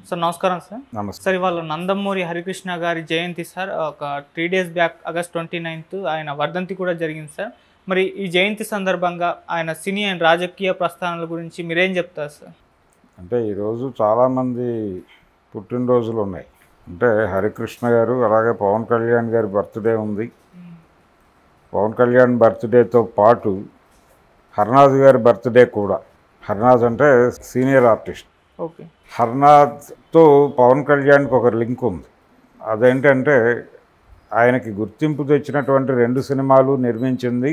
Sir నమస్కారం sir. నమస్తే. Sir ఇవాళ నందమూరి హరికృష్ణ గారి జయంతి సార్. ఒక 3 days బ్యాక్ ఆగస్ట్ 29th ఆయన వర్ధంతి కూడా జరిగింది సార్. మరి ఈ జయంతి సందర్భంగా ఆయన సినీ అండ్ రాజకీయ ప్రస్థానాల గురించి మీరేం చెప్తారు సార్? అంటే ఈరోజు చాలామంది పుట్టినరోజులు ఉన్నాయి. అంటే హరికృష్ణ గారు, అలాగే పవన్ కళ్యాణ్ గారి బర్త్డే ఉంది. పవన్ కళ్యాణ్ బర్త్డేతో పాటు హర్నాథ్ గారి బర్త్డే కూడా. హర్నాథ్ అంటే సీనియర్ ఆర్టిస్ట్. ఓకే. హర్నాథ్తో పవన్ కళ్యాణ్కి ఒక లింక్ ఉంది. అదేంటంటే ఆయనకి గుర్తింపు తెచ్చినటువంటి 2 సినిమాలు నిర్మించింది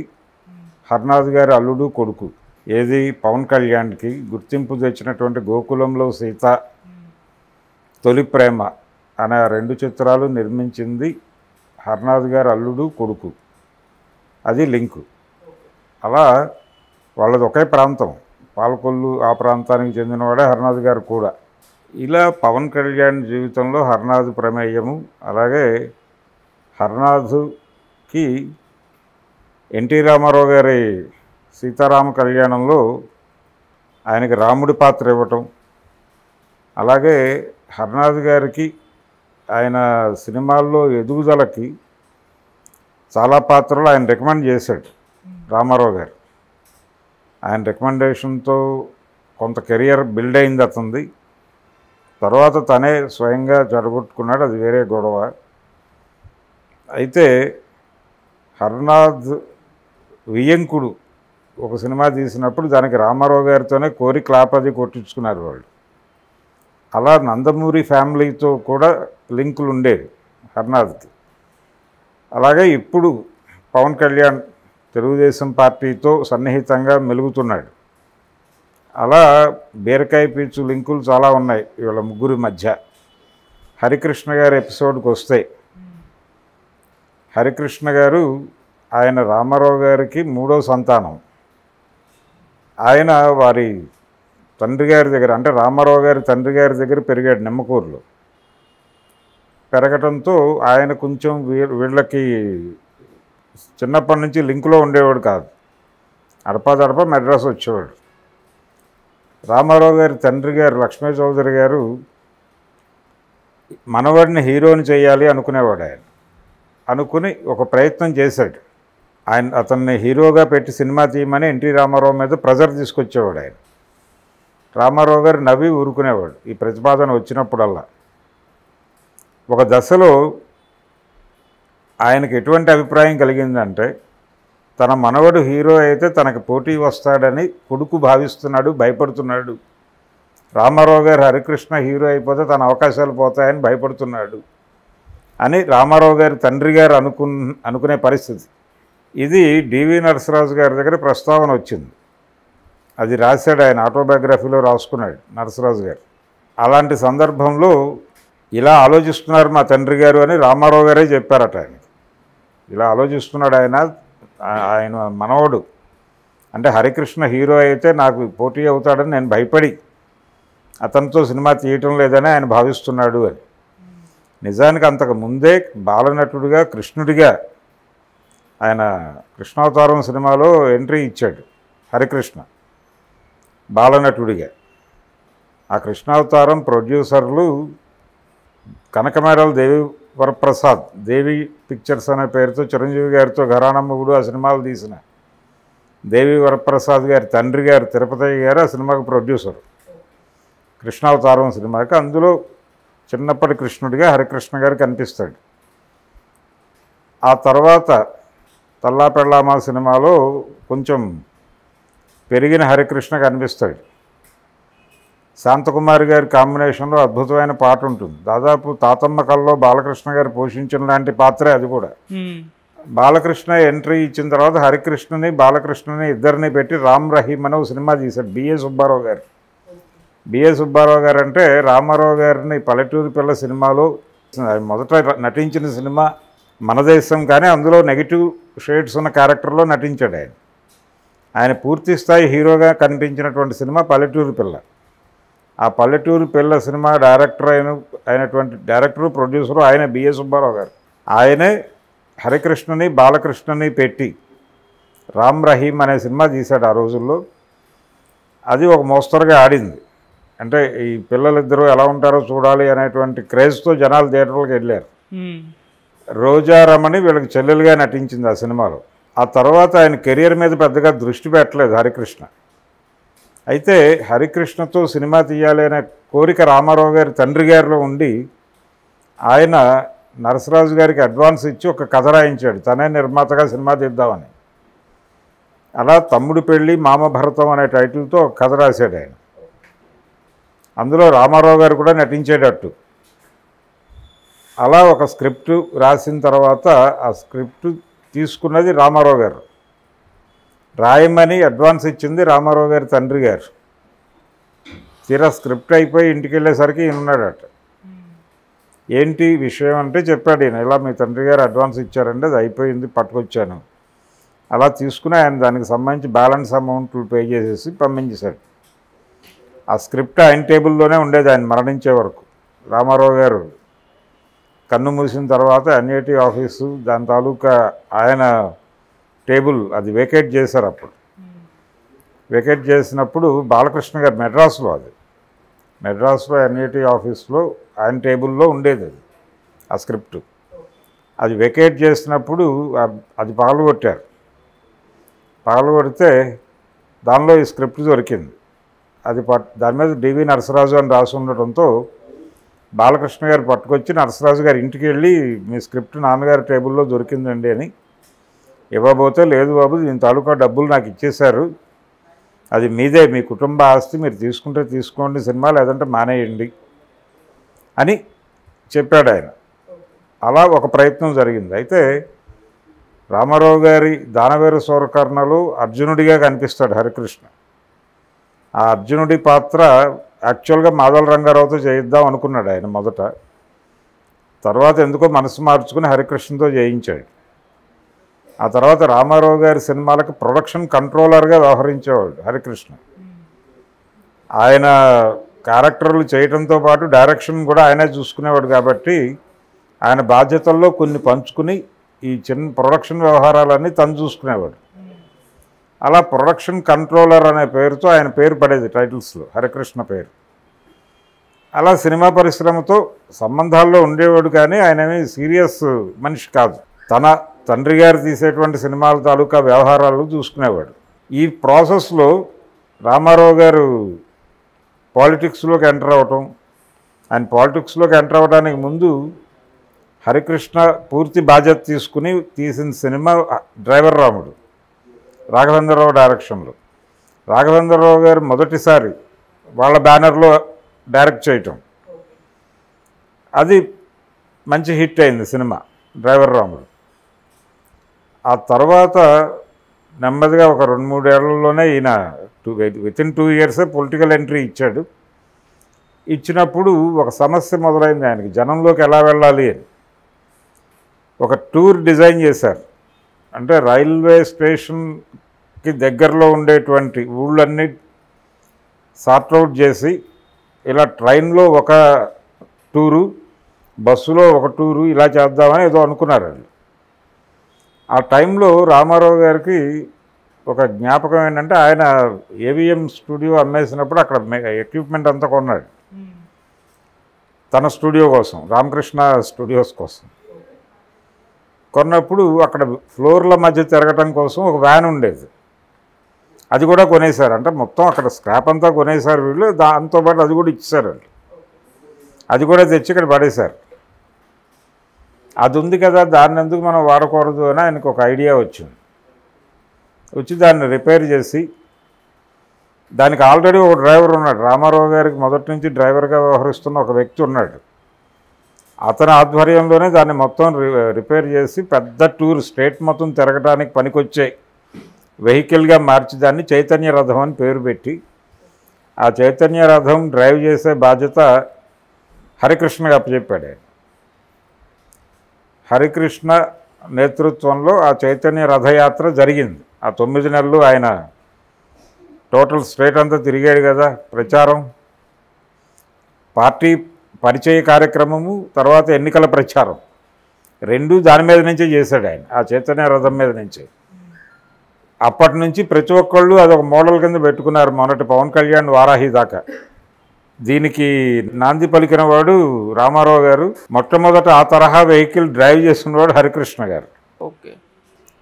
హర్నాథ్ గారి అల్లుడు కొడుకు. ఏది పవన్ కళ్యాణ్కి గుర్తింపు తెచ్చినటువంటి గోకులంలో సీత, తొలి ప్రేమ అనే 2 చిత్రాలు నిర్మించింది హర్నాథ్ గారి అల్లుడు కొడుకు. అది లింకు. అలా వాళ్ళది ఒకే ప్రాంతం, పాలకొల్లు, ఆ ప్రాంతానికి చెందినవాడే హర్నాథ్ గారు కూడా. ఇలా పవన్ కళ్యాణ్ జీవితంలో హర్నాథ్ ప్రమేయము, అలాగే హర్నాథ్కి ఎన్టీ రామారావు గారి సీతారామ కళ్యాణంలో ఆయనకి రాముడి పాత్ర ఇవ్వటం, అలాగే హర్నాథ్ గారికి ఆయన సినిమాల్లో ఎదుగుదలకి చాలా పాత్రలు ఆయన రికమెండ్ చేశాడు రామారావు గారు. ఆయన రికమెండేషన్తో కొంత కెరియర్ బిల్డ్ అయింది అతనిది. తర్వాత తనే స్వయంగా చెడగొట్టుకున్నాడు, అది వేరే గొడవ. అయితే హర్నాథ్ వియ్యంకుడు ఒక సినిమా తీసినప్పుడు దానికి రామారావు గారితోనే కోరి క్లాప్ అది కొట్టించుకున్నారు వాళ్ళు. అలా నందమూరి ఫ్యామిలీతో కూడా లింకులు ఉండేవి హర్నాథ్కి. అలాగే ఇప్పుడు పవన్ కళ్యాణ్ తెలుగుదేశం పార్టీతో సన్నిహితంగా మెలుగుతున్నాడు. అలా బీరకాయ పీచు లింకులు చాలా ఉన్నాయి వీళ్ళ ముగ్గురి మధ్య. హరికృష్ణ గారి ఎపిసోడ్కి వస్తే, హరికృష్ణ గారు ఆయన రామారావు గారికి 3వ సంతానం. ఆయన వారి తండ్రి గారి దగ్గర, అంటే రామారావు గారి తండ్రి గారి దగ్గర పెరిగాడు నిమ్మకూరులో. పెరగటంతో ఆయన కొంచెం వీళ్ళకి చిన్నప్పటి నుంచి లింకులో ఉండేవాడు కాదు. అడపాదడప మెడ్రాస్ వచ్చేవాడు. రామారావు గారి తండ్రి గారు లక్ష్మీ చౌదరి గారు మనవాడిని హీరోని చేయాలి అనుకునేవాడు. ఆయన అనుకుని ఒక ప్రయత్నం చేశాడు. అతన్ని హీరోగా పెట్టి సినిమా తీయమని ఎన్టీ రామారావు మీద ప్రెజర్ తీసుకొచ్చేవాడు ఆయన. రామారావు గారు నవ్వి ఊరుకునేవాడు ఈ ప్రతిపాదన వచ్చినప్పుడల్లా. ఒక దశలో ఆయనకు ఎటువంటి అభిప్రాయం కలిగిందంటే, తన మనవడు హీరో అయితే తనకు పోటీ వస్తాడని కొడుకు భావిస్తున్నాడు, భయపడుతున్నాడు. రామారావు గారు హరికృష్ణ హీరో అయిపోతే తన అవకాశాలు పోతాయని భయపడుతున్నాడు అని రామారావు గారి తండ్రి గారు అనుకునే పరిస్థితి. ఇది డివి నరసరాజు గారి దగ్గర ప్రస్తావన వచ్చింది. అది రాశాడు, ఆయన ఆటోబయోగ్రఫీలో రాసుకున్నాడు నరసరాజు గారు. అలాంటి సందర్భంలో ఇలా ఆలోచిస్తున్నారు మా తండ్రి గారు అని రామారావు గారే చెప్పారట ఆయన. ఇలా ఆలోచిస్తున్నాడు ఆయన మనవడు, అంటే హరికృష్ణ హీరో అయితే నాకు పోటీ అవుతాడని నేను భయపడి అతనితో సినిమా తీయటం లేదని ఆయన భావిస్తున్నాడు అని. నిజానికి అంతకు ముందే బాలనటుడిగా, కృష్ణుడిగా ఆయన కృష్ణావతారం సినిమాలో ఎంట్రీ ఇచ్చాడు హరికృష్ణ బాలనటుడిగా. ఆ కృష్ణావతారం ప్రొడ్యూసర్లు కనకమేడల దేవి వరప్రసాద్, దేవి పిక్చర్స్ అనే పేరుతో చిరంజీవి గారితో ఘరానమ్మగుడు ఆ సినిమాలు తీసిన దేవి వరప్రసాద్ గారి తండ్రి గారు తిరుపతయ్య గారు ఆ సినిమాకు ప్రొడ్యూసర్, కృష్ణావతారం సినిమాకి. అందులో చిన్నప్పటి కృష్ణుడిగా హరికృష్ణ గారు కనిపిస్తాడు. ఆ తర్వాత తల్లా పెళ్ళామా సినిమాలో కొంచెం పెరిగిన హరికృష్ణ కనిపిస్తాడు. శాంతకుమారి గారి కాంబినేషన్లో అద్భుతమైన పాట ఉంటుంది. దాదాపు తాతమ్మ కల్లో బాలకృష్ణ గారు పోషించిన లాంటి పాత్రే అది కూడా. బాలకృష్ణ ఎంట్రీ ఇచ్చిన తర్వాత హరికృష్ణని, బాలకృష్ణని ఇద్దరిని పెట్టి రామ్ రహీం అనే ఒక సినిమా తీశాడు బిఏ సుబ్బారావు గారు. బిఏ సుబ్బారావు గారు అంటే రామారావు గారిని పల్లెటూరు పిల్ల సినిమాలో మొదట నటించిన సినిమా మన దేశం, కానీ అందులో నెగిటివ్ షేడ్స్ ఉన్న క్యారెక్టర్లో నటించాడు ఆయన. ఆయన పూర్తి స్థాయి హీరోగా కనిపించినటువంటి సినిమా పల్లెటూరు పిల్ల. ఆ పల్లెటూరు పిల్ల సినిమా అయినటువంటి డైరెక్టరు, ప్రొడ్యూసరు ఆయన బిఏ సుబ్బారావు గారు. ఆయనే హరికృష్ణని, బాలకృష్ణని పెట్టి రామ్ రహీం అనే సినిమా తీశాడు ఆ రోజుల్లో. అది ఒక మోస్తరుగా ఆడింది. అంటే ఈ పిల్లలిద్దరూ ఎలా ఉంటారో చూడాలి అనేటువంటి క్రేజ్తో జనాలు థియేటర్లకు వెళ్ళారు. రోజారమణి వీళ్ళకి చెల్లెలుగా నటించింది ఆ సినిమాలో. ఆ తర్వాత ఆయన కెరియర్ మీద పెద్దగా దృష్టి పెట్టలేదు హరికృష్ణ. అయితే హరికృష్ణతో సినిమా తీయాలి అనే కోరిక రామారావు గారి తండ్రి గారిలో ఉండి ఆయన నరసరాజు గారికి అడ్వాన్స్ ఇచ్చి ఒక కథ రాయించాడు, తనే నిర్మాతగా సినిమా తీద్దామని. అలా తమ్ముడు పెళ్ళి మామ భరతం అనే టైటిల్తో ఒక కథ రాశాడు ఆయన. అందులో రామారావు గారు కూడా నటించేటట్టు. అలా ఒక స్క్రిప్ట్ రాసిన తర్వాత ఆ స్క్రిప్ట్ తీసుకున్నది రామారావు గారు, రాయమని అడ్వాన్స్ ఇచ్చింది రామారావు గారి తండ్రి గారు. తీరా స్క్రిప్ట్ అయిపోయి ఇంటికి వెళ్ళేసరికి ఈయన ఉన్నాడట. ఏంటి విషయం అంటే చెప్పాడు ఈయన, ఇలా మీ తండ్రి గారు అడ్వాన్స్ ఇచ్చారంటే అది అయిపోయింది, పట్టుకొచ్చాను. అలా తీసుకుని ఆయన దానికి సంబంధించి బ్యాలెన్స్ అమౌంట్లు పే చేసేసి పంపించేశాడు. ఆ స్క్రిప్ట్ ఆయన టేబుల్లోనే ఉండేది ఆయన మరణించే వరకు. రామారావు గారు కన్ను మూసిన తర్వాత ఎన్ఐటి ఆఫీసు దాని తాలూకా ఆయన టేబుల్ అది వేకేట్ చేశారు. అప్పుడు వేకేట్ చేసినప్పుడు బాలకృష్ణ గారు మెడ్రాస్లో ఎన్ఐటి ఆఫీస్లో ఆయన టేబుల్లో ఉండేది అది ఆ స్క్రిప్ట్. అది వేకేట్ చేసినప్పుడు అది పగలగొట్టారు. పగలగొడితే దానిలో ఈ స్క్రిప్ట్ దొరికింది. అది దాని మీద డివి నరసరాజు అని రాసి ఉండటంతో బాలకృష్ణ గారు పట్టుకొచ్చి నరసరాజు గారి ఇంటికి వెళ్ళి మీ స్క్రిప్ట్ నాన్నగారి టేబుల్లో దొరికిందండి అని ఇవ్వబోతే, లేదు బాబు దీని తాలూకా డబ్బులు నాకు ఇచ్చేశారు, అది మీదే, మీ కుటుంబ ఆస్తి, మీరు తీసుకుంటే తీసుకోండి సినిమా, లేదంటే మానేయండి అని చెప్పాడు ఆయన. అలా ఒక ప్రయత్నం జరిగింది. అయితే రామారావు గారి దానవేరు సూరకర్ణలో అర్జునుడిగా కనిపిస్తాడు హరికృష్ణ. ఆ అర్జునుడి పాత్ర యాక్చువల్గా మాధవ రంగారావుతో చేయిద్దాం అనుకున్నాడు ఆయన మొదట. తర్వాత ఎందుకో మనసు మార్చుకుని హరికృష్ణతో చేయించాడు. ఆ తర్వాత రామారావు గారి సినిమాలకు ప్రొడక్షన్ కంట్రోలర్గా వ్యవహరించేవాడు హరికృష్ణ. ఆయన క్యారెక్టర్లు చేయడంతో పాటు డైరెక్షన్ కూడా ఆయనే చూసుకునేవాడు కాబట్టి ఆయన బాధ్యతల్లో కొన్ని పంచుకుని ఈ చిన్న ప్రొడక్షన్ వ్యవహారాలన్నీ తను చూసుకునేవాడు. అలా ప్రొడక్షన్ కంట్రోలర్ అనే పేరుతో ఆయన పేరు పడేది టైటిల్స్లో, హరికృష్ణ పేరు. అలా సినిమా పరిశ్రమతో సంబంధాల్లో ఉండేవాడు, కానీ ఆయనేమి సీరియస్ మనిషి కాదు. తన తండ్రి గారు తీసేటువంటి సినిమాల తాలూకా వ్యవహారాలు చూసుకునేవాడు. ఈ ప్రాసెస్లో రామారావు గారు పాలిటిక్స్లోకి ఎంటర్ అవ్వటం, ఆయన పాలిటిక్స్లోకి ఎంటర్ అవ్వడానికి ముందు హరికృష్ణ పూర్తి బాధ్యత తీసుకుని తీసిన సినిమా డ్రైవర్ రాముడు, రాఘవేంద్రరావు డైరెక్షన్లో. రాఘవేంద్రరావు గారు మొదటిసారి వాళ్ళ బ్యానర్లో డైరెక్ట్ చేయటం, అది మంచి హిట్ అయింది సినిమా డ్రైవర్ రాముడు. ఆ తర్వాత నెమ్మదిగా ఒక 2-3 ఏళ్లలోనే ఈయన వితిన్ 2 ఇయర్సే పొలిటికల్ ఎంట్రీ ఇచ్చాడు. ఇచ్చినప్పుడు ఒక సమస్య మొదలైంది ఆయనకి, జనంలోకి ఎలా వెళ్ళాలి అని. ఒక టూర్ డిజైన్ చేశారు. అంటే రైల్వే స్టేషన్కి దగ్గరలో ఉండేటువంటి ఊళ్ళన్నీ సార్ట్అవుట్ చేసి, ఇలా ట్రైన్లో ఒక టూరు, బస్సులో ఒక టూరు, ఇలా చేద్దామని ఏదో అనుకున్నారు వాళ్ళు. ఆ టైంలో రామారావు గారికి ఒక జ్ఞాపకం ఏంటంటే, ఆయన ఏవిఎం స్టూడియో అమ్మేసినప్పుడు అక్కడ ఎక్విప్మెంట్ అంతా కొన్నాడు తన స్టూడియో కోసం, రామకృష్ణ స్టూడియోస్ కోసం. కొన్నప్పుడు అక్కడ ఫ్లోర్ల మధ్య తిరగటం కోసం ఒక వ్యాన్ ఉండేది, అది కూడా కొనేశారు. అంటే మొత్తం అక్కడ స్క్రాప్ అంతా కొనేశారు వీళ్ళు, దాంతోపాటు అది కూడా ఇచ్చేశారు వాళ్ళు. అది కూడా తెచ్చి ఇక్కడ పడేశారు. అది ఉంది కదా, దాన్ని ఎందుకు మనం వాడకూడదు అని ఆయనకు ఒక ఐడియా వచ్చింది. వచ్చి దాన్ని రిపేర్ చేసి, దానికి ఆల్రెడీ ఒక డ్రైవర్ ఉన్నాడు, రామారావు గారికి మొదటి నుంచి డ్రైవర్గా వ్యవహరిస్తున్న ఒక వ్యక్తి ఉన్నాడు. అతని ఆధ్వర్యంలోనే దాన్ని మొత్తం రిపేర్ చేసి పెద్ద టూర్ స్టేట్ మొత్తం తిరగడానికి పనికొచ్చే వెహికల్గా మార్చి దాన్ని చైతన్య రథం అని పేరు పెట్టి, ఆ చైతన్య రథం డ్రైవ్ చేసే బాధ్యత హరికృష్ణకి అప్పచెప్పాడు ఆయన. హరికృష్ణ నేతృత్వంలో ఆ చైతన్య రథయాత్ర జరిగింది. ఆ 9 నెలలు ఆయన టోటల్ స్టేట్ అంతా తిరిగాడు కదా, ప్రచారం, పార్టీ పరిచయ కార్యక్రమము, తర్వాత ఎన్నికల ప్రచారం, రెండూ దాని మీద నుంచే చేశాడు ఆయన, ఆ చైతన్య రథం మీద నుంచే. అప్పటి నుంచి ప్రతి ఒక్కళ్ళు అదొక మోడల్ కింద పెట్టుకున్నారు. మొన్నటి పవన్ కళ్యాణ్ వారాహి దాకా దీనికి నాంది పలికిన వాడు రామారావు గారు. మొట్టమొదట ఆ తరహా వెహికల్ డ్రైవ్ చేసినవాడు హరికృష్ణ గారు. ఓకే.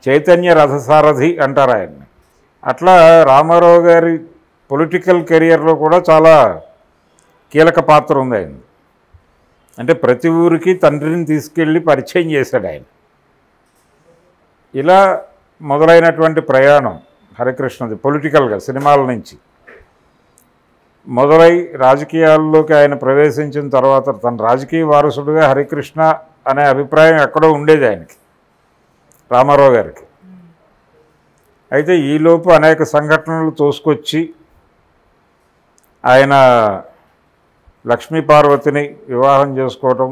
చైతన్య రథసారథి అంటారు ఆయన్ని. అట్లా రామారావు గారి పొలిటికల్ కెరియర్లో కూడా చాలా కీలక పాత్ర ఉంది ఆయన. అంటే ప్రతి ఊరికి తండ్రిని తీసుకెళ్ళి పరిచయం చేశాడు ఆయన. ఇలా మొదలైనటువంటి ప్రయాణం హరికృష్ణది పొలిటికల్గా సినిమాల నుంచి మొదలై రాజకీయాల్లోకి ఆయన ప్రవేశించిన తర్వాత తన రాజకీయ వారసుడుగా హరికృష్ణ అనే అభిప్రాయం ఎక్కడో ఉండేది ఆయనకి, రామారావు గారికి. అయితే ఈలోపు అనేక సంఘటనలు తోసుకొచ్చి ఆయన లక్ష్మీ పార్వతిని వివాహం చేసుకోవటం,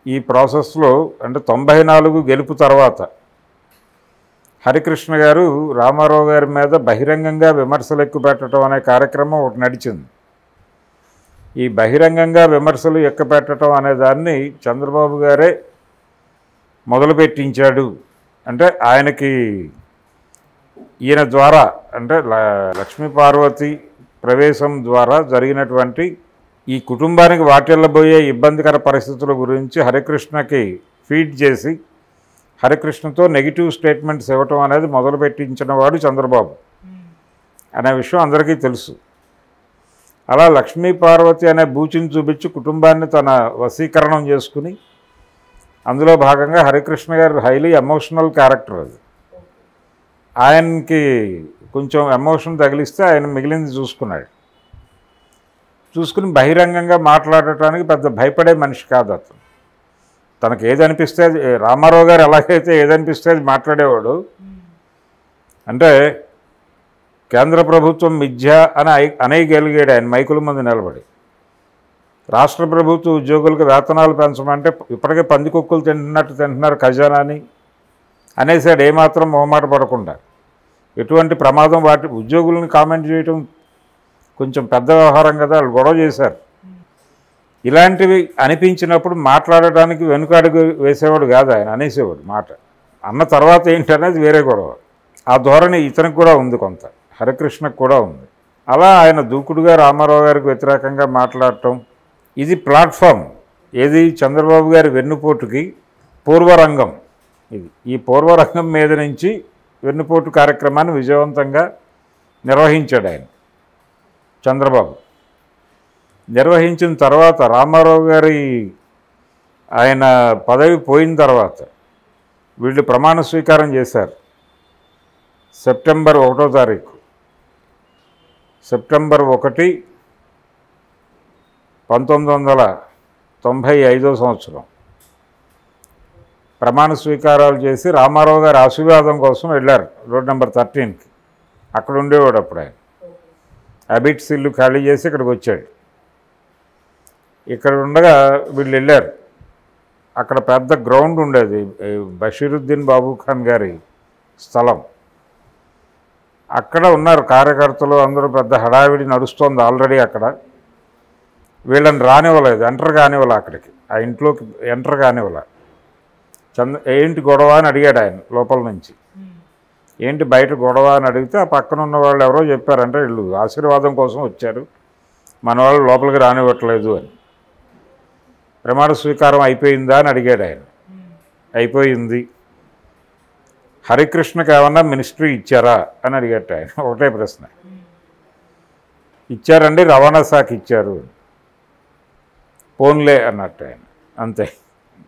ఈ ప్రాసెస్లో అంటే 94 గెలుపు తర్వాత హరికృష్ణ గారు రామారావు గారి మీద బహిరంగంగా విమర్శలు ఎక్కుపెట్టడం అనే కార్యక్రమం ఒకటి నడిచింది. ఈ బహిరంగంగా విమర్శలు ఎక్కుపెట్టడం అనే దాన్ని చంద్రబాబు గారే మొదలుపెట్టించాడు. అంటే ఆయనకి ఈయన ద్వారా అంటే లక్ష్మీ పార్వతి ప్రవేశం ద్వారా జరిగినటువంటి ఈ కుటుంబానికి వాటిల్లబోయే ఇబ్బందికర పరిస్థితుల గురించి హరికృష్ణకి ఫీడ్ చేసి హరికృష్ణతో నెగిటివ్ స్టేట్మెంట్స్ ఇవ్వటం అనేది మొదలుపెట్టించిన వాడు చంద్రబాబు అనే విషయం అందరికీ తెలుసు. అలా లక్ష్మీ పార్వతి అనే బూచిని చూపించి కుటుంబాన్ని తన వశీకరణం చేసుకుని, అందులో భాగంగా హరికృష్ణ గారు హైలీ ఎమోషనల్ క్యారెక్టర్. అది ఆయనకి కొంచెం ఎమోషన్ తగిలిస్తే ఆయన మిగిలింది చూసుకుని బహిరంగంగా మాట్లాడటానికి పెద్ద భయపడే మనిషి కాదు అతను. తనకు ఏదనిపిస్తే అది, రామారావు గారు ఎలాగైతే ఏదనిపిస్తే అది మాట్లాడేవాడు. అంటే కేంద్ర ప్రభుత్వం మిథ్య అని అనేయగలిగాడు ఆయన మైకుల ముందు నిలబడి. రాష్ట్ర ప్రభుత్వ ఉద్యోగులకు వేతనాలు పెంచమంటే ఇప్పటికే పందికొక్కులు తింటున్నారు ఖజానాని అనేసాడు, ఏమాత్రం మొహమాట పడకుండా. ఎటువంటి ప్రమాదం వాటి ఉద్యోగులను కామెంట్ చేయటం కొంచెం పెద్ద వ్యవహారం కదా, వాళ్ళు గొడవ చేశారు. ఇలాంటివి అనిపించినప్పుడు మాట్లాడటానికి వెనుకాడుగు వేసేవాడు కాదు ఆయన, అనేసేవాడు మాట. అన్న తర్వాత ఏంటనేది వేరే గొడవ. ఆ ధోరణి ఇతనికి కూడా ఉంది, కొంత హరికృష్ణకు కూడా ఉంది. అలా ఆయన దూకుడుగా రామారావు గారికి వ్యతిరేకంగా మాట్లాడటం, ఇది ప్లాట్ఫామ్. ఏది చంద్రబాబు గారి వెన్నుపోటుకి పూర్వరంగం. ఈ పూర్వరంగం మీద నుంచి వెన్నుపోటు కార్యక్రమాన్ని విజయవంతంగా నిర్వహించాడు ఆయన చంద్రబాబు. నిర్వహించిన తర్వాత రామారావు గారి ఆయన పదవి పోయిన తర్వాత వీళ్ళు ప్రమాణ స్వీకారం చేశారు. సెప్టెంబర్ 1వ తారీఖు, సెప్టెంబర్ 1, 1995 సంవత్సరం ప్రమాణ స్వీకారాలు చేసి రామారావు గారి ఆశీర్వాదం కోసం వెళ్ళారు రోడ్ నెంబర్ 13కి. అక్కడ ఉండేవాడు అప్పుడు ఆయన. అబిట్స్ ఇల్లు ఖాళీ చేసి ఇక్కడికి వచ్చాడు. ఇక్కడ ఉండగా వీళ్ళు వెళ్ళారు. అక్కడ పెద్ద గ్రౌండ్ ఉండేది, బషీరుద్దీన్ బాబు ఖాన్ గారి స్థలం. అక్కడ ఉన్నారు కార్యకర్తలు అందరూ, పెద్ద హడావిడి నడుస్తోంది ఆల్రెడీ అక్కడ. వీళ్ళని రానివ్వలేదు, ఎంటర్ కానివ్వలే, అక్కడికి ఆ ఇంట్లోకి ఎంటర్ కానివ్వలే. ఏంటి గొడవ అని అడిగాడు ఆయన లోపల నుంచి. ఏంటి బయట గొడవ అని అడిగితే ఆ పక్కన ఉన్న వాళ్ళు ఎవరో చెప్పారంటే వీళ్ళు ఆశీర్వాదం కోసం వచ్చారు, మన వాళ్ళు లోపలికి రానివ్వట్లేదు అని. ప్రమాణ స్వీకారం అయిపోయిందా అని అడిగాడు ఆయన. అయిపోయింది. హరికృష్ణకి ఏమన్నా మినిస్ట్రీ ఇచ్చారా అని అడిగాడు ఆయన. ఒకటే ప్రశ్న. ఇచ్చారండి, రవాణా శాఖ ఇచ్చారు. పోన్లే అన్నట్టు ఆయన. అంతే,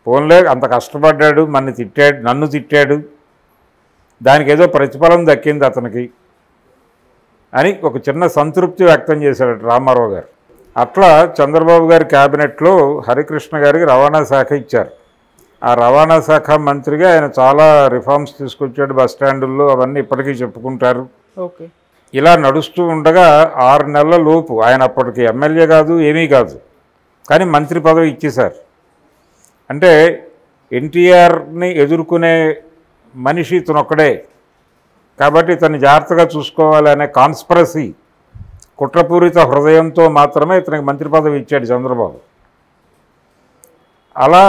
పోన్లే, అంత కష్టపడ్డాడు, నన్ను తిట్టాడు, దానికి ఏదో ప్రతిఫలం దక్కింది అతనికి అని ఒక చిన్న సంతృప్తి వ్యక్తం చేశాడు రామారావు గారు. అట్లా చంద్రబాబు గారి క్యాబినెట్లో హరికృష్ణ గారికి రవాణా శాఖ ఇచ్చారు. ఆ రవాణా శాఖ మంత్రిగా ఆయన చాలా రిఫార్మ్స్ తీసుకొచ్చాడు. బస్ స్టాండుల్లో అవన్నీ ఇప్పటికీ చెప్పుకుంటారు. ఓకే. ఇలా నడుస్తూ ఉండగా 6 నెలల లోపు ఆయన అప్పటికి ఎమ్మెల్యే కాదు, ఏమీ కాదు, కానీ మంత్రి పదవి ఇచ్చేశారు. అంటే ఎన్టీఆర్ని ఎదుర్కొనే మనిషి ఇతనొక్కడే కాబట్టి ఇతన్ని జాగ్రత్తగా చూసుకోవాలి అనే కాన్స్పిరసీ, కుట్రపూరిత హృదయంతో మాత్రమే ఇతనికి మంత్రి పదవి ఇచ్చాడు చంద్రబాబు. అలా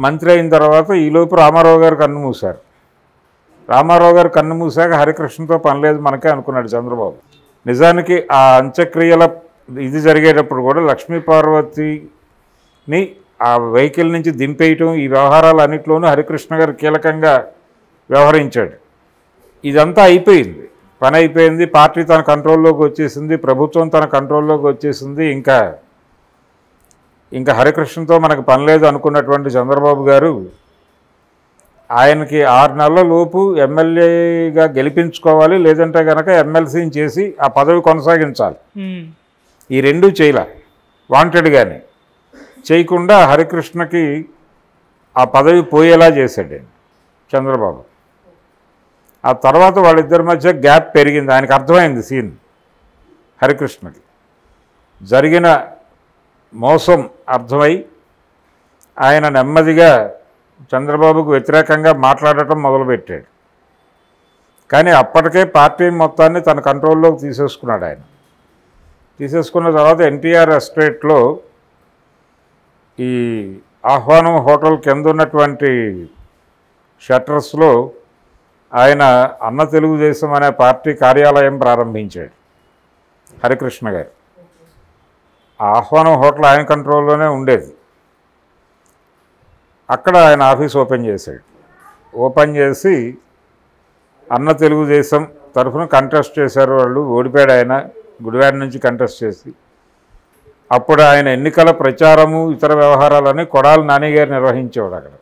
మంత్రి అయిన తర్వాత ఈలోపు రామారావు గారు కన్ను మూశారు. రామారావు గారు కన్ను మూసాక హరికృష్ణతో పనిలేదు మనకే అనుకున్నాడు చంద్రబాబు. నిజానికి ఆ అంత్యక్రియల ఇది జరిగేటప్పుడు కూడా లక్ష్మీ పార్వతిని ఆ వెహికల్ నుంచి దింపేయటం, ఈ వ్యవహారాలన్నింటిలోనూ హరికృష్ణ గారు కీలకంగా వ్యవహరించాడు. ఇదంతా అయిపోయింది, పని అయిపోయింది, పార్టీ తన కంట్రోల్లోకి వచ్చేసింది, ప్రభుత్వం తన కంట్రోల్లోకి వచ్చేసింది. ఇంకా హరికృష్ణతో మనకు పని లేదు అనుకున్నటువంటి చంద్రబాబు గారు ఆయనకి 6 నెలల లోపు ఎమ్మెల్యేగా గెలిపించుకోవాలి, లేదంటే కనుక ఎమ్మెల్సీని చేసి ఆ పదవి కొనసాగించాలి. ఈ రెండూ చేయలే, వాంటెడ్గానే చేయకుండా హరికృష్ణకి ఆ పదవి పోయేలా చేశాడు చంద్రబాబు. ఆ తర్వాత వాళ్ళిద్దరి మధ్య గ్యాప్ పెరిగింది. ఆయనకు అర్థమైంది సీన్, హరికృష్ణకి జరిగిన మోసం అర్థమై ఆయన నెమ్మదిగా చంద్రబాబుకు వ్యతిరేకంగా మాట్లాడటం మొదలుపెట్టాడు. కానీ అప్పటికే పార్టీ మొత్తాన్ని తన కంట్రోల్లోకి తీసేసుకున్నాడు. ఆయన తీసేసుకున్న తర్వాత ఎన్టీఆర్ ఎస్టేట్లో ఈ ఆహ్వానం హోటల్ కింద ఉన్నటువంటి షట్టర్స్లో ఆయన అన్న తెలుగుదేశం అనే పార్టీ కార్యాలయం ప్రారంభించాడు హరికృష్ణ గారు. ఆహ్వానం హోటల్ ఆయన కంట్రోల్లోనే ఉండేది. అక్కడ ఆయన ఆఫీస్ ఓపెన్ చేశాడు. ఓపెన్ చేసి అన్న తెలుగుదేశం తరఫున కంటెస్ట్ చేశారు వాళ్ళు. ఓడిపోయాడు ఆయన, గుడివాడ నుంచి కంటెస్ట్ చేసి. అప్పుడు ఆయన ఎన్నికల ప్రచారము ఇతర వ్యవహారాలని కొడాలి నాని గారు నిర్వహించేవాడు అక్కడ.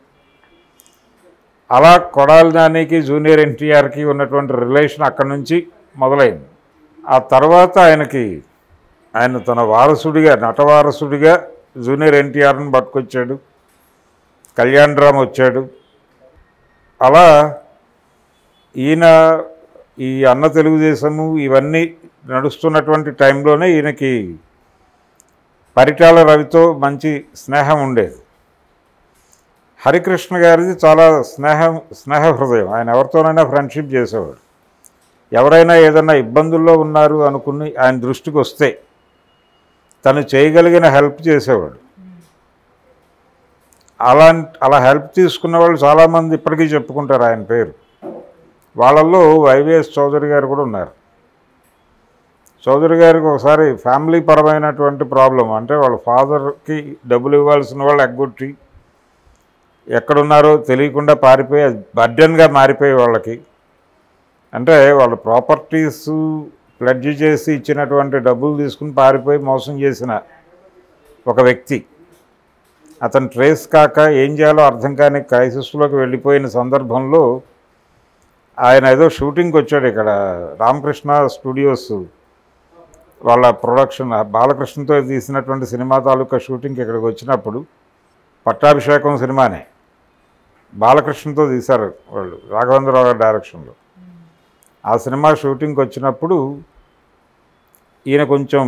అలా కొడాలి నానికి జూనియర్ ఎన్టీఆర్కి ఉన్నటువంటి రిలేషన్ అక్కడి నుంచి మొదలైంది. ఆ తర్వాత ఆయన తన వారసుడిగా, నటవారసుడిగా జూనియర్ ఎన్టీఆర్ని పట్టుకొచ్చాడు. కళ్యాణ్ రామ్ వచ్చాడు. అలా ఈయన ఈ అన్న తెలుగుదేశము ఇవన్నీ నడుస్తున్నటువంటి టైంలోనే ఈయనకి పరిటాల రవితో మంచి స్నేహం ఉండేది. హరికృష్ణ గారిది చాలా స్నేహ హృదయం. ఆయన ఎవరితోనైనా ఫ్రెండ్షిప్ చేసేవాడు. ఎవరైనా ఏదైనా ఇబ్బందుల్లో ఉన్నారు అనుకుని ఆయన దృష్టికి వస్తే తను చేయగలిగిన హెల్ప్ చేసేవాడు. అలా హెల్ప్ తీసుకున్న వాళ్ళు చాలామంది ఇప్పటికీ చెప్పుకుంటారు ఆయన పేరు. వాళ్ళల్లో వైవిఎస్ చౌదరి గారు కూడా ఉన్నారు. చౌదరి గారికి ఒకసారి ఫ్యామిలీ పరమైనటువంటి ప్రాబ్లం, అంటే వాళ్ళ ఫాదర్కి డబ్బులు ఇవ్వాల్సిన వాళ్ళు ఎగ్గొట్టి ఎక్కడున్నారో తెలియకుండా పారిపోయి అది బర్డెన్గా మారిపోయి వాళ్ళకి, అంటే వాళ్ళ ప్రాపర్టీస్ ప్లెడ్జ్ చేసి ఇచ్చినటువంటి డబ్బులు తీసుకుని పారిపోయి మోసం చేసిన ఒక వ్యక్తి. అతను ట్రేస్ కాక ఏం చేయాలో అర్థం కాని క్రైసిస్లోకి వెళ్ళిపోయిన సందర్భంలో ఆయన ఏదో షూటింగ్కి వచ్చాడు ఇక్కడ రామకృష్ణ స్టూడియోస్ వాళ్ళ ప్రొడక్షన్, బాలకృష్ణతో తీసినటువంటి సినిమా తాలూకా షూటింగ్కి ఇక్కడికి వచ్చినప్పుడు, పట్టాభిషేకం సినిమానే బాలకృష్ణతో తీశారు వాళ్ళు, రాఘవేంద్రరావు గారి డైరెక్షన్లో. ఆ సినిమా షూటింగ్కి వచ్చినప్పుడు ఈయన కొంచెం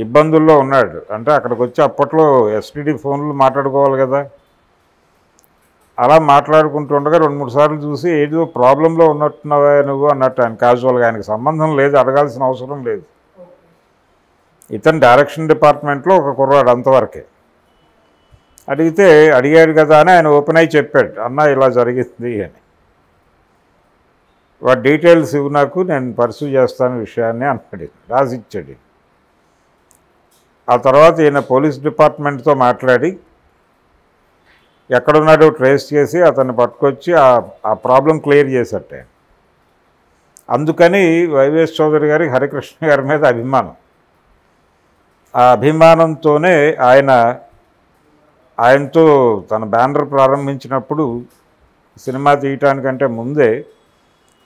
ఇబ్బందుల్లో ఉన్నాడు. అంటే అక్కడికి వచ్చి అప్పట్లో ఎస్టీడీ ఫోన్లు మాట్లాడుకోవాలి కదా, అలా మాట్లాడుకుంటుండగా 2-3 సార్లు చూసి ఏదో ప్రాబ్లంలో ఉన్నట్టున్నావా నువ్వు అన్నట్టు ఆయన క్యాజువల్గా. ఆయనకు సంబంధం లేదు, అడగాల్సిన అవసరం లేదు. ఇతను డైరెక్షన్ డిపార్ట్మెంట్లో ఒక కుర్రాడు అంతవరకే. అడిగాడు కదా అని ఆయన ఓపెన్ అయ్యి చెప్పాడు, అన్న ఇలా జరిగింది అని. వాటి డీటెయిల్స్ ఇవి నాకు, నేను పర్సూ చేస్తాను విషయాన్ని అన్నాడు, రాసిచ్చాడు. ఆ తర్వాత ఈయన పోలీస్ డిపార్ట్మెంట్తో మాట్లాడి ఎక్కడున్నాడో ట్రేస్ చేసి అతన్ని పట్టుకొచ్చి ఆ ప్రాబ్లం క్లియర్ చేసేట. అందుకని వైవిఎస్ చౌదరి గారికి హరికృష్ణ గారి మీద అభిమానం. ఆ అభిమానంతోనే ఆయనతో తన బ్యానర్ ప్రారంభించినప్పుడు సినిమా తీయటానికంటే ముందే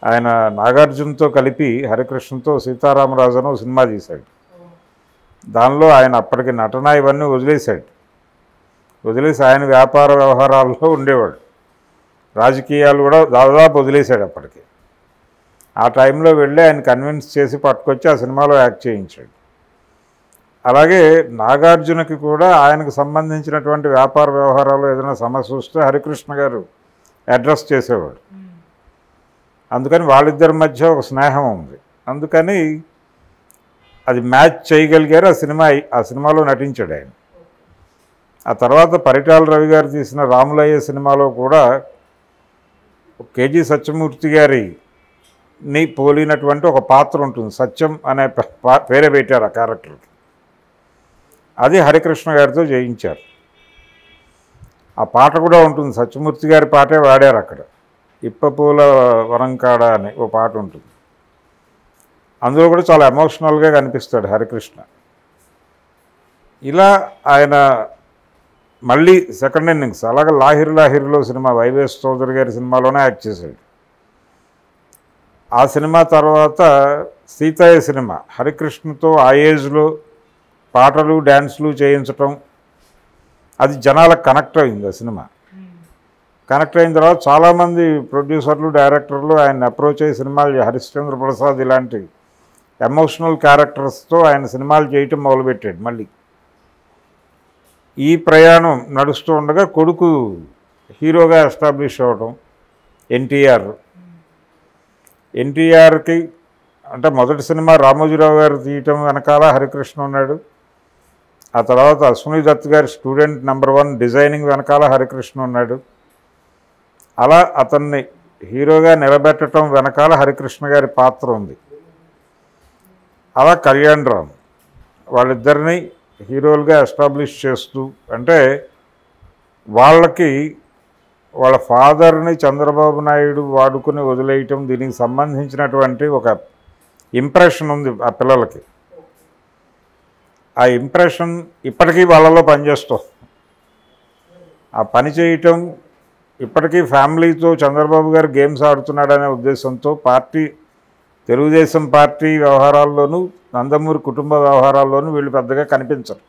ఆయన నాగార్జునతో కలిపి హరికృష్ణతో సీతారామరాజును సినిమా తీశాడు. దానిలో ఆయన అప్పటికి నటన ఇవన్నీ వదిలేసి ఆయన వ్యాపార వ్యవహారాల్లో ఉండేవాడు. రాజకీయాలు కూడా దాదాపు వదిలేశాడు అప్పటికి. ఆ టైంలో వెళ్ళి ఆయన కన్విన్స్ చేసి పట్టుకొచ్చి ఆ సినిమాలో యాక్ట్ చేయించాడు. అలాగే నాగార్జునకి కూడా ఆయనకు సంబంధించినటువంటి వ్యాపార వ్యవహారాలు ఏదైనా సమస్య వస్తే హరికృష్ణ గారు అడ్రస్ చేసేవాడు. అందుకని వాళ్ళిద్దరి మధ్య ఒక స్నేహం ఉంది. అందుకని అది మ్యాచ్ చేయగలిగారు. ఆ సినిమాలో నటించాడు ఆయన. ఆ తర్వాత పరిటాల రవి గారు తీసిన రాములయ్య సినిమాలో కూడా కేజీ సత్యమూర్తి గారిని పోలినటువంటి ఒక పాత్ర ఉంటుంది. సత్యం అనే పేరే పెట్టారు ఆ క్యారెక్టర్కి. అది హరికృష్ణ గారితో చేయించారు. ఆ పాట కూడా ఉంటుంది, సత్యమూర్తి గారి పాటే వాడారు అక్కడ. ఇప్పపూల వరంకాడ అని ఓ పాట ఉంటుంది. అందులో కూడా చాలా ఎమోషనల్గా కనిపిస్తాడు హరికృష్ణ. ఇలా ఆయన మళ్ళీ సెకండ్ ఇన్నింగ్స్ అలాగే లాహిర్లో సినిమా వైవేష్ చౌదరి గారి సినిమాలోనే యాక్ట్ చేశాడు. ఆ సినిమా తర్వాత సీతయ్య సినిమా హరికృష్ణతో ఆ ఏజ్లో పాటలు డ్యాన్సులు చేయించటం, అది జనాలకు కనెక్ట్ అయింది. ఆ సినిమా కనెక్ట్ అయిన తర్వాత చాలామంది ప్రొడ్యూసర్లు డైరెక్టర్లు ఆయన అప్రోచ్ అయ్యి సినిమాలు, హరిశ్చంద్ర ప్రసాద్ ఇలాంటి ఎమోషనల్ క్యారెక్టర్స్తో ఆయన సినిమాలు చేయటం మొదలుపెట్టాడు. మళ్ళీ ఈ ప్రయాణం నడుస్తూ ఉండగా కొడుకు హీరోగా ఎస్టాబ్లిష్ అవ్వటం. ఎన్టీఆర్కి అంటే మొదటి సినిమా రామోజీరావు గారు తీయటం వెనకాల హరికృష్ణ ఉన్నాడు. ఆ తర్వాత అశ్విని దత్ గారి స్టూడెంట్ నెంబర్ 1 డిజైనింగ్ వెనకాల హరికృష్ణ ఉన్నాడు. అలా అతన్ని హీరోగా నిలబెట్టడం వెనకాల హరికృష్ణ గారి పాత్ర ఉంది. అలా కళ్యాణ్ రామ్ వాళ్ళిద్దరినీ హీరోలుగా ఎస్టాబ్లిష్ చేస్తూ, అంటే వాళ్ళకి వాళ్ళ ఫాదర్ని చంద్రబాబు నాయుడు వాడుకుని వదిలేయటం, దీనికి సంబంధించినటువంటి ఒక ఇంప్రెషన్ ఉంది ఆ పిల్లలకి. ఆ ఇంప్రెషన్ ఇప్పటికీ వాళ్ళలో పనిచేస్తాం. ఆ పని చేయటం ఇప్పటికీ ఫ్యామిలీతో చంద్రబాబు గారు గేమ్స్ ఆడుతున్నాడనే ఉద్దేశంతో తెలుగుదేశం పార్టీ వ్యవహారాల్లోనూ నందమూరి కుటుంబ వ్యవహారాల్లోనూ వీళ్ళు పెద్దగా కనిపించరు.